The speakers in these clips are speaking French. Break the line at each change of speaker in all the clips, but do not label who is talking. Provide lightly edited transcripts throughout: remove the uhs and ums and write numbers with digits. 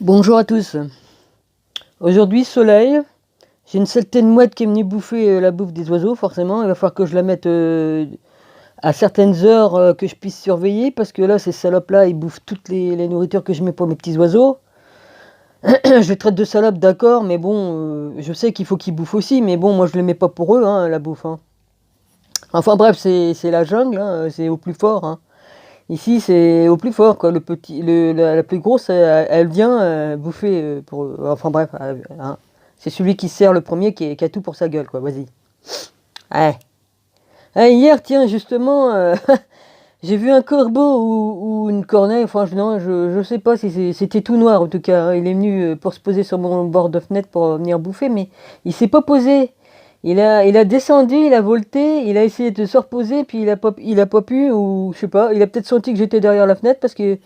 Bonjour à tous. Aujourd'hui, soleil. J'ai une certaine mouette qui est venue bouffer la bouffe des oiseaux, forcément. Il va falloir que je la mette à certaines heures que je puisse surveiller, parce que là, ces salopes-là, ils bouffent toutes les nourritures que je mets pour mes petits oiseaux. Je les traite de salopes, d'accord, mais bon, je sais qu'il faut qu'ils bouffent aussi, mais bon, moi, je les mets pas pour eux, hein, la bouffe. Hein. Enfin bref, c'est la jungle, hein, c'est au plus fort. Hein. Ici, c'est au plus fort, quoi. La plus grosse, elle vient bouffer pour eux. Enfin bref, hein. C'est celui qui sert le premier qui a tout pour sa gueule, quoi. Vas-y. Ouais. Hier, tiens, justement, j'ai vu un corbeau ou une corneille. Enfin, non, je sais pas si c'était tout noir, en tout cas. Hein. Il est venu pour se poser sur mon bord de fenêtre pour venir bouffer, mais il s'est pas posé. Il a descendu, il a volté, il a essayé de se reposer, puis il a pas pu, ou je sais pas, il a peut-être senti que j'étais derrière la fenêtre, parce que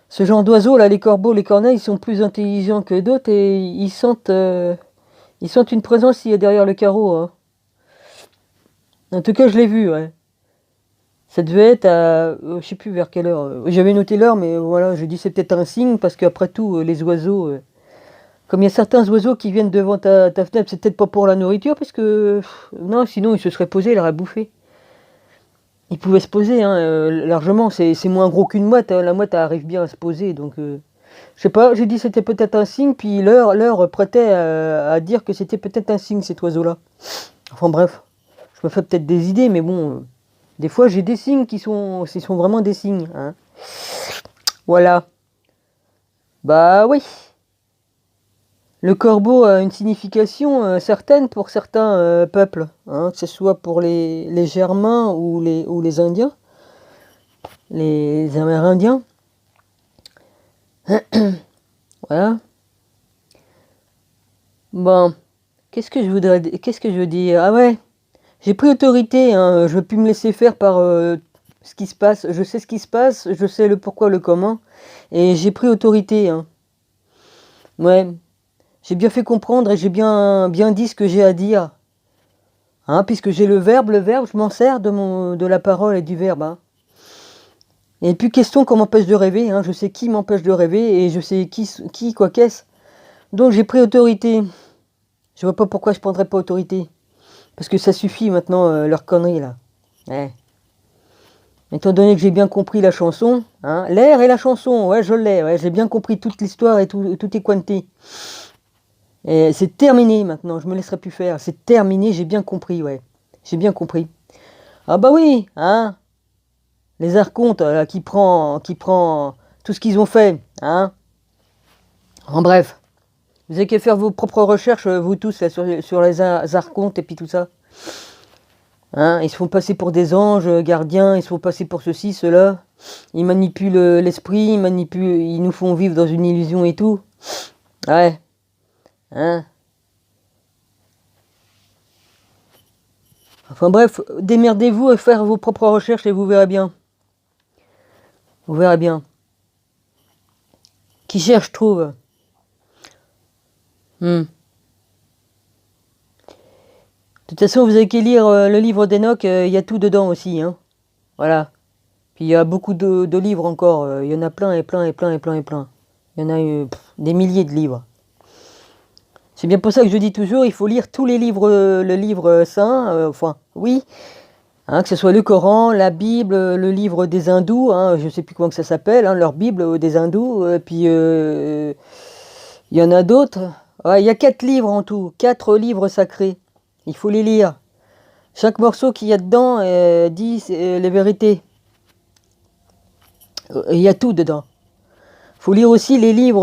ce genre d'oiseaux, là, les corbeaux, les corneilles, ils sont plus intelligents que d'autres, et ils sentent une présence s'il y a derrière le carreau. Hein. En tout cas, je l'ai vu, ouais. Ça devait être à, je sais plus vers quelle heure. J'avais noté l'heure, mais voilà, je dis c'est peut-être un signe, parce qu'après tout, les oiseaux, comme il y a certains oiseaux qui viennent devant ta fenêtre, c'est peut-être pas pour la nourriture, parce que, non, sinon ils se seraient posés, ils auraient bouffé. Ils pouvaient se poser, hein, largement, c'est moins gros qu'une mouette, hein. La mouette elle arrive bien à se poser, donc je sais pas, j'ai dit c'était peut-être un signe, puis l'heure prêtait à dire que c'était peut-être un signe, cet oiseau-là. Enfin bref, je me fais peut-être des idées, mais bon, des fois j'ai des signes qui sont vraiment des signes. Hein. Voilà, bah oui. Le corbeau a une signification certaine pour certains peuples, hein, que ce soit pour les Germains ou les Indiens, les Amérindiens. Voilà. Bon, qu'est-ce que je veux dire? Ah ouais, j'ai pris autorité, hein, je veux plus me laisser faire par ce qui se passe. Je sais ce qui se passe, je sais le pourquoi, le comment, et j'ai pris autorité. Hein. Ouais, j'ai bien fait comprendre et j'ai bien dit ce que j'ai à dire. Hein, puisque j'ai le verbe, je m'en sers de la parole et du verbe. Hein. Et plus question qu'on m'empêche de rêver. Hein, je sais qui m'empêche de rêver et je sais qui quoi qu'est-ce. Donc j'ai pris autorité. Je vois pas pourquoi je prendrais pas autorité. Parce que ça suffit maintenant, leur connerie là. Ouais. Étant donné que j'ai bien compris la chanson, hein, l'air et la chanson, ouais, je l'ai, ouais, j'ai bien compris toute l'histoire et tout est quanti. Et c'est terminé maintenant, je me laisserai plus faire. C'est terminé, j'ai bien compris, ouais. J'ai bien compris. Ah bah oui, hein, les archontes, là, qui prend tout ce qu'ils ont fait, hein. En bref, vous avez qu'à faire vos propres recherches, vous tous, là, sur les archontes et puis tout ça. Hein, ils se font passer pour des anges gardiens, ils se font passer pour ceci, cela. Ils manipulent l'esprit, ils nous font vivre dans une illusion et tout. Ouais, hein. Enfin bref, démerdez-vous à faire vos propres recherches et vous verrez bien. Vous verrez bien. Qui cherche trouve. De toute façon, vous avez qu'à lire le livre d'Enoch, il y a tout dedans aussi. Hein. Voilà. Puis il y a beaucoup de livres encore. Il y en a plein et plein et plein et plein et plein. Il y en a des milliers de livres. C'est bien pour ça que je dis toujours, il faut lire tous les livres, le livre saint, enfin, oui, hein, que ce soit le Coran, la Bible, le livre des hindous, hein, je ne sais plus comment que ça s'appelle, hein, leur Bible des hindous, puis il y en a d'autres. Ouais, il y a 4 livres en tout, 4 livres sacrés. Il faut les lire. Chaque morceau qu'il y a dedans dit les vérités. Il y a tout dedans. Il faut lire aussi les livres,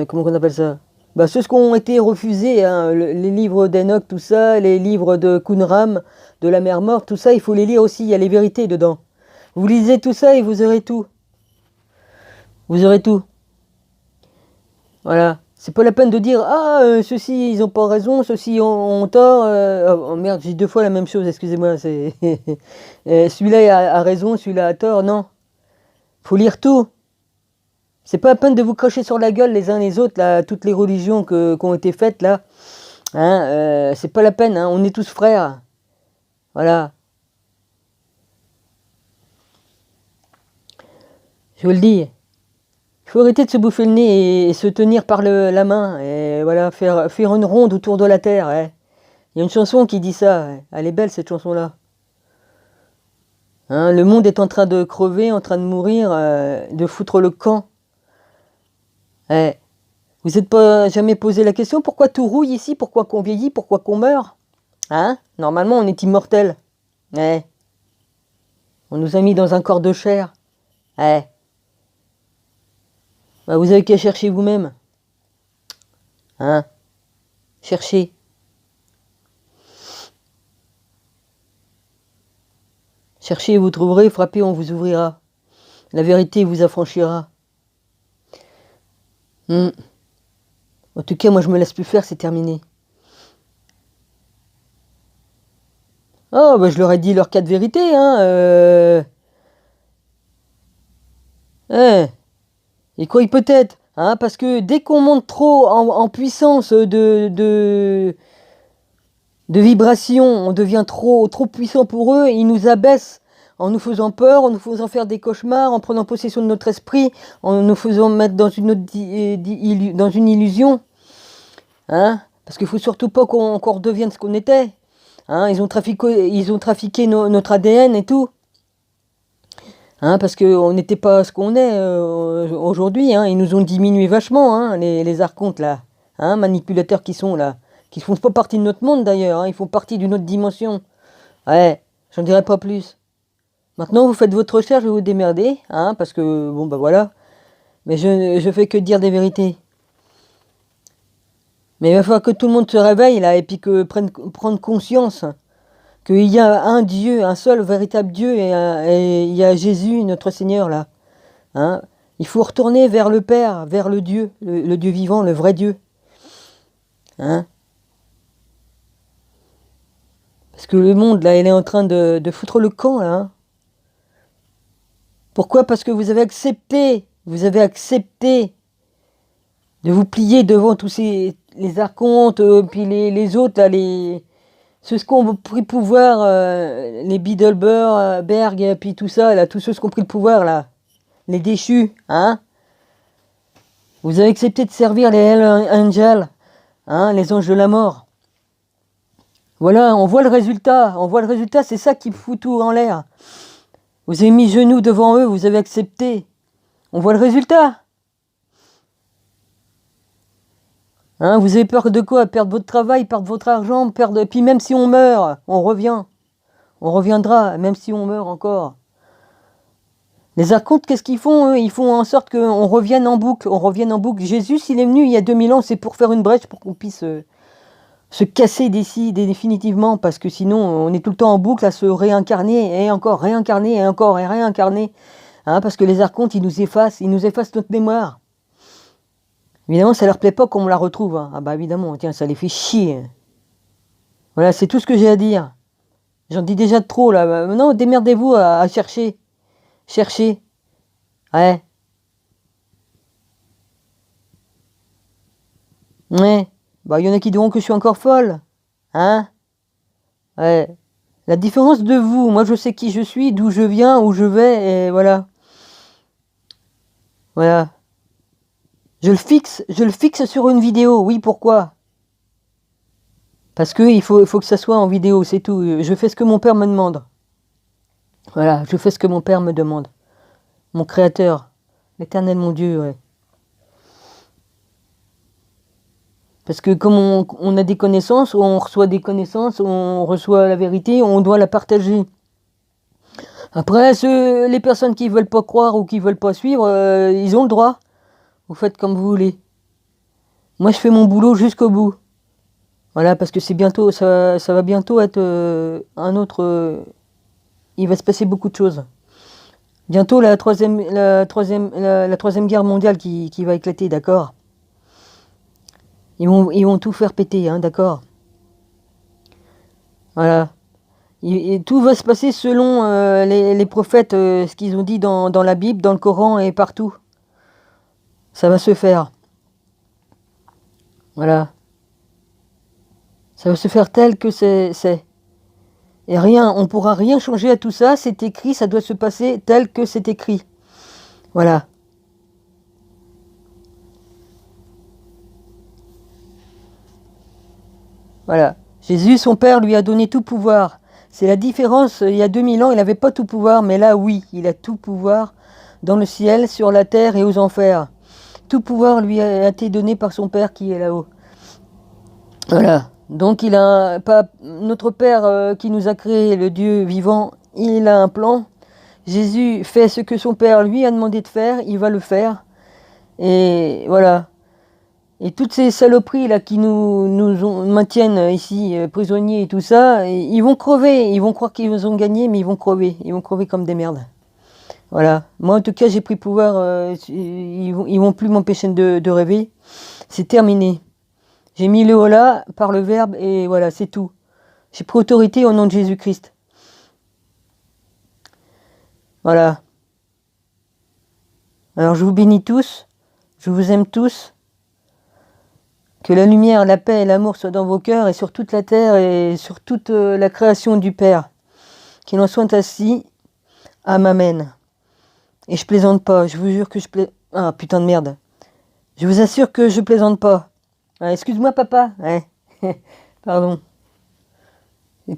comment on appelle ça? Bah, ceux qui ont été refusés, hein, les livres d'Enoch, tout ça, les livres de Qumran, de la mer morte, tout ça, il faut les lire aussi, il y a les vérités dedans. Vous lisez tout ça et vous aurez tout. Vous aurez tout. Voilà. C'est pas la peine de dire ah ceux-ci ils ont pas raison, ceux-ci ont tort. Oh merde, j'ai 2 fois la même chose, excusez-moi. C'est celui-là a raison, celui-là a tort. Non, faut lire tout. C'est pas la peine de vous cracher sur la gueule les uns les autres là, toutes les religions qui ont été faites là. Hein, c'est pas la peine. Hein, on est tous frères. Voilà. Je vous le dis. faut arrêter de se bouffer le nez et se tenir par la main. Et voilà, faire une ronde autour de la terre. Ouais. Il y a une chanson qui dit ça. Ouais. Elle est belle cette chanson-là. Hein, le monde est en train de crever, en train de mourir, de foutre le camp. Ouais. Vous n'êtes pas jamais posé la question pourquoi tout rouille ici, pourquoi qu'on vieillit, pourquoi qu'on meurt? Hein? Normalement, on est immortel. Ouais. On nous a mis dans un corps de chair. Ouais. Bah, vous avez qu'à chercher vous-même. Hein? Cherchez. Cherchez et vous trouverez, frappez, on vous ouvrira. La vérité vous affranchira. En tout cas, moi je me laisse plus faire, c'est terminé. Oh, bah je leur ai dit leurs 4 vérités, hein. Et quoi, peut-être, hein, parce que dès qu'on monte trop en puissance de vibration, on devient trop puissant pour eux, ils nous abaissent en nous faisant peur, en nous faisant faire des cauchemars, en prenant possession de notre esprit, en nous faisant mettre dans une illusion. Hein, parce qu'il ne faut surtout pas qu'on redevienne ce qu'on était. Hein, ils ont trafiqué notre ADN et tout. Hein, parce qu'on n'était pas ce qu'on est aujourd'hui. Hein, ils nous ont diminué vachement, hein, les archontes là. Hein, manipulateurs qui sont là. Qui ne font pas partie de notre monde d'ailleurs. Hein, ils font partie d'une autre dimension. Ouais, j'en dirai pas plus. Maintenant, vous faites votre recherche, vous vous démerdez. Hein, parce que, bon, bah voilà. Mais je fais que dire des vérités. Mais il va falloir que tout le monde se réveille là et puis que prendre conscience qu'il y a un Dieu, un seul véritable Dieu et il y a Jésus, notre Seigneur là. Hein, il faut retourner vers le Père, vers le Dieu, le Dieu vivant, le vrai Dieu. Hein, parce que le monde là, il est en train de foutre le camp là. Hein. Pourquoi? Parce que vous avez accepté de vous plier devant tous les archontes, puis les autres, là, ceux qui ont pris le pouvoir, les Bilderberg, puis tout ça, là, tous ceux qui ont pris le pouvoir, là, les déchus, hein. Vous avez accepté de servir les Hell Angels, hein, les anges de la mort. Voilà, on voit le résultat, c'est ça qui fout tout en l'air. Vous avez mis genoux devant eux, vous avez accepté. On voit le résultat. Hein, vous avez peur de quoi? Perdre votre travail, perdre votre argent, perdre. Puis même si on meurt, on revient. On reviendra, même si on meurt encore. Les archontes, qu'est-ce qu'ils font, eux? Ils font en sorte qu'on revienne en boucle. On revienne en boucle. Jésus, s'il est venu il y a 2000 ans, c'est pour faire une brèche, pour qu'on puisse se casser d'ici définitivement. Parce que sinon, on est tout le temps en boucle à se réincarner, et encore réincarner, et encore et réincarner. Hein, parce que les archontes, ils nous effacent notre mémoire. Évidemment, ça leur plaît pas qu'on me la retrouve. Hein. Ah bah évidemment, tiens, ça les fait chier. Voilà, c'est tout ce que j'ai à dire. J'en dis déjà de trop, là. Maintenant, démerdez-vous à chercher. Cherchez. Ouais. Ouais. Bah, il y en a qui diront que je suis encore folle. Hein? Ouais. La différence de vous, moi je sais qui je suis, d'où je viens, où je vais, et voilà. Voilà. Je le fixe sur une vidéo. Oui, pourquoi? Parce que il faut que ça soit en vidéo, c'est tout. Je fais ce que mon père me demande. Voilà, je fais ce que mon père me demande. Mon créateur, l'éternel mon Dieu, ouais. Parce que comme on a des connaissances, on reçoit des connaissances, on reçoit la vérité, on doit la partager. Après, les personnes qui veulent pas croire ou qui veulent pas suivre, ils ont le droit. Vous faites comme vous voulez. Moi, je fais mon boulot jusqu'au bout. Voilà, parce que c'est bientôt, ça va bientôt être un autre. Il va se passer beaucoup de choses. Bientôt la troisième guerre mondiale qui va éclater, d'accord. Ils vont tout faire péter, hein, d'accord. Voilà. Et tout va se passer selon les prophètes, ce qu'ils ont dit dans la Bible, dans le Coran et partout. Ça va se faire. Voilà. Ça va se faire tel que c'est. Et rien, on ne pourra rien changer à tout ça, c'est écrit, ça doit se passer tel que c'est écrit. Voilà. Voilà. Jésus, son Père, lui a donné tout pouvoir. C'est la différence. Il y a 2000 ans, il n'avait pas tout pouvoir, mais là, oui, il a tout pouvoir dans le ciel, sur la terre et aux enfers. Tout pouvoir lui a été donné par son Père qui est là-haut. Voilà. Donc il a pas notre Père qui nous a créé, le Dieu vivant, il a un plan. Jésus fait ce que son Père lui a demandé de faire, il va le faire. Et voilà. Et toutes ces saloperies là qui maintiennent ici prisonniers et tout ça, ils vont crever. Ils vont croire qu'ils ont gagné, mais ils vont crever. Ils vont crever comme des merdes. Voilà. Moi en tout cas j'ai pris pouvoir. Ils vont plus m'empêcher de rêver. C'est terminé. J'ai mis le haut là par le verbe et voilà, c'est tout. J'ai pris autorité au nom de Jésus-Christ. Voilà. Alors je vous bénis tous. Je vous aime tous. Que la lumière, la paix et l'amour soient dans vos cœurs et sur toute la terre et sur toute la création du Père. Qu'il en soit ainsi. Amen. Et je plaisante pas. Je vous jure que je plaisante. Ah putain de merde. Je vous assure que je plaisante pas. Ah, excuse-moi papa. Ouais. Pardon.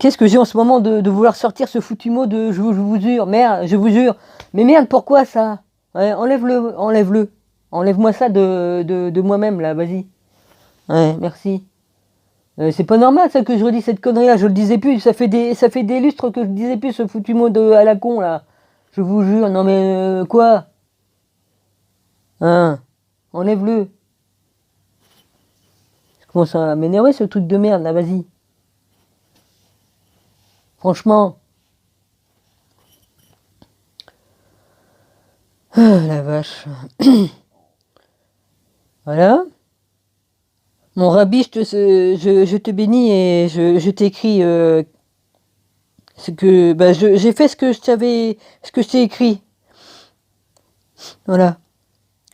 Qu'est-ce que j'ai en ce moment de vouloir sortir ce foutu mot de je vous jure, merde, je vous jure. Mais merde, pourquoi ça? Ouais, enlève-le, enlève-le. Enlève-moi ça de moi-même, là, vas-y. Ouais, merci. C'est pas normal, ça, que je redis cette connerie-là, je le disais plus. Ça fait des lustres que je disais plus ce foutu mot à la con, là. Je vous jure, non mais, quoi? Hein? Enlève-le. Je commence à m'énerver, ce truc de merde, là, vas-y. Franchement. Ah, la vache. Voilà. Mon rabbi, je te bénis et je t'écris ce que bah, j'ai fait ce que je t'ai écrit. Voilà,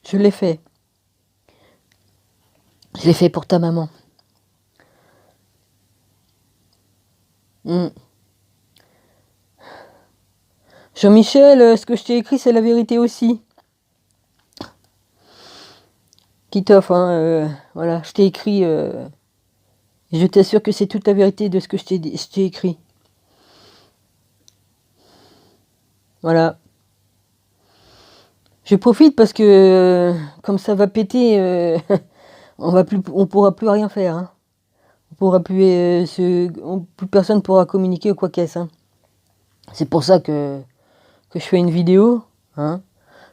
je l'ai fait. Je l'ai fait pour ta maman. Mm. Jean-Michel, ce que je t'ai écrit, c'est la vérité aussi. Qui t'offre, hein, voilà, je t'ai écrit. Et je t'assure que c'est toute la vérité de ce que je t'ai écrit. Voilà. Je profite parce que comme ça va péter, on pourra plus rien faire. Hein. On pourra plus, plus personne pourra communiquer ou quoi qu'est-ce. Hein. C'est pour ça que je fais une vidéo. Hein.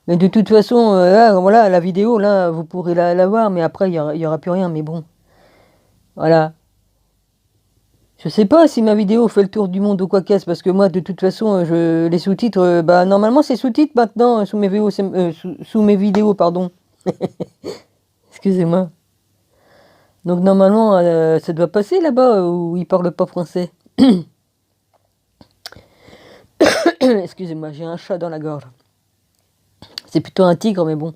Mais de toute façon, là, voilà, la vidéo, là, vous pourrez la voir, mais après, il y aura plus rien. Mais bon, voilà. Je sais pas si ma vidéo fait le tour du monde ou quoi qu'est-ce, parce que moi, de toute façon, les sous-titres, bah, normalement, c'est sous-titres maintenant, sous mes vidéos, sous mes vidéos, pardon. Excusez-moi. Donc, normalement, ça doit passer là-bas, où ils parlent pas français. Excusez-moi, j'ai un chat dans la gorge. C'est plutôt un tigre, mais bon.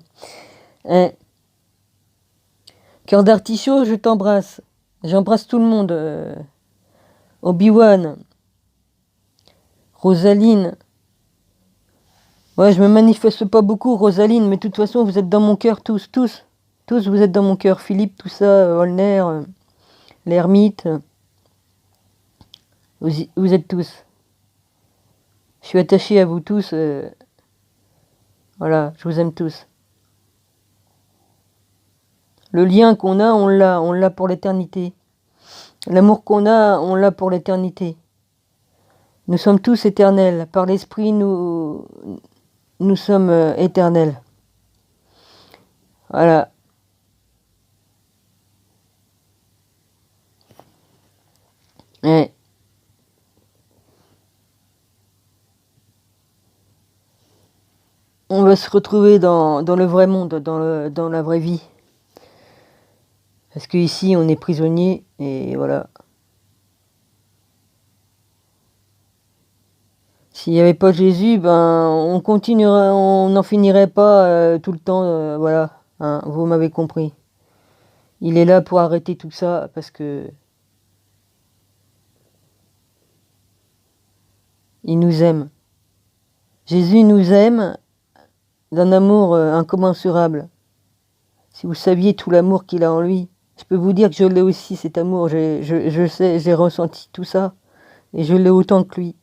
Hein. Cœur d'artichaut, je t'embrasse. J'embrasse tout le monde. Obi-Wan. Rosaline. Ouais, je me manifeste pas beaucoup, Rosaline, mais de toute façon, vous êtes dans mon cœur, tous, tous. Tous, vous êtes dans mon cœur. Philippe, tout ça, Holner, l'ermite. Vous êtes tous. Je suis attaché à vous tous. Voilà, je vous aime tous. Le lien qu'on a, on l'a pour l'éternité. L'amour qu'on a, on l'a pour l'éternité. Nous sommes tous éternels. Par l'esprit, nous sommes éternels. Voilà. Et on va se retrouver dans le vrai monde, dans la vraie vie. Parce qu'ici, on est prisonnier, et voilà. S'il n'y avait pas Jésus, ben, on continuerait, on n'en finirait pas tout le temps, voilà. Hein, vous m'avez compris. Il est là pour arrêter tout ça, parce que il nous aime. Jésus nous aime d'un amour incommensurable. Si vous saviez tout l'amour qu'il a en lui. Je peux vous dire que je l'ai aussi, cet amour. Je sais, j'ai ressenti tout ça. Et je l'ai autant que lui.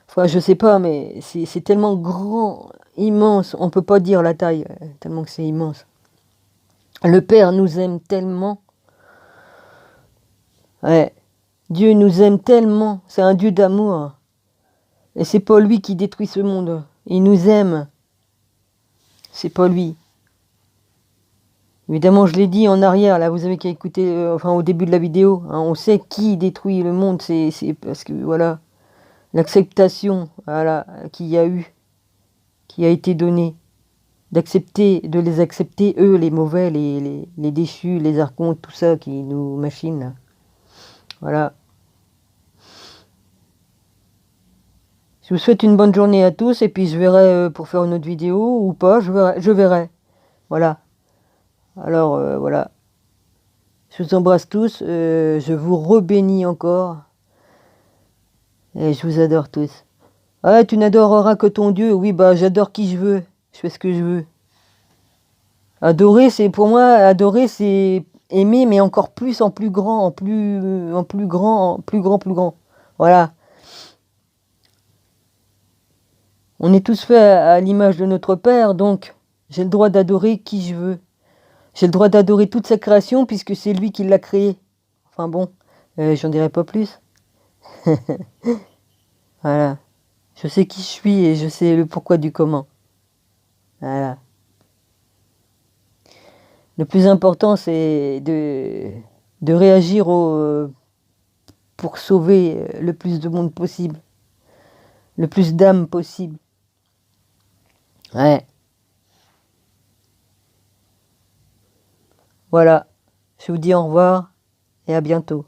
Enfin, je sais pas, mais c'est tellement grand, immense. On peut pas dire la taille, tellement que c'est immense. Le Père nous aime tellement. Ouais. Dieu nous aime tellement. C'est un Dieu d'amour. Et c'est pas lui qui détruit ce monde. Il nous aime. C'est pas lui. Évidemment, je l'ai dit en arrière, là, vous avez qu'à écouter, enfin, au début de la vidéo, hein, on sait qui détruit le monde, c'est parce que, voilà, l'acceptation, voilà, qu'il y a eu, qui a été donnée, d'accepter, de les accepter, eux, les mauvais, les déchus, les archontes, tout ça, qui nous machinent, là. Voilà. Je vous souhaite une bonne journée à tous, et puis je verrai pour faire une autre vidéo, ou pas, je verrai. Voilà. Alors, voilà. Je vous embrasse tous, je vous rebénis encore, et je vous adore tous. Ah, tu n'adoreras que ton Dieu. Oui, bah, j'adore qui je veux. Je fais ce que je veux. Adorer, c'est, pour moi, adorer, c'est aimer, mais encore plus, en plus grand, en plus grand, en plus grand, plus grand. Voilà. On est tous faits à l'image de notre Père, donc j'ai le droit d'adorer qui je veux. J'ai le droit d'adorer toute sa création, puisque c'est lui qui l'a créée. Enfin bon, j'en dirai pas plus. Voilà. Je sais qui je suis et je sais le pourquoi du comment. Voilà. Le plus important, c'est de réagir pour sauver le plus de monde possible, le plus d'âmes possible. Ouais, voilà. Je vous dis au revoir et à bientôt.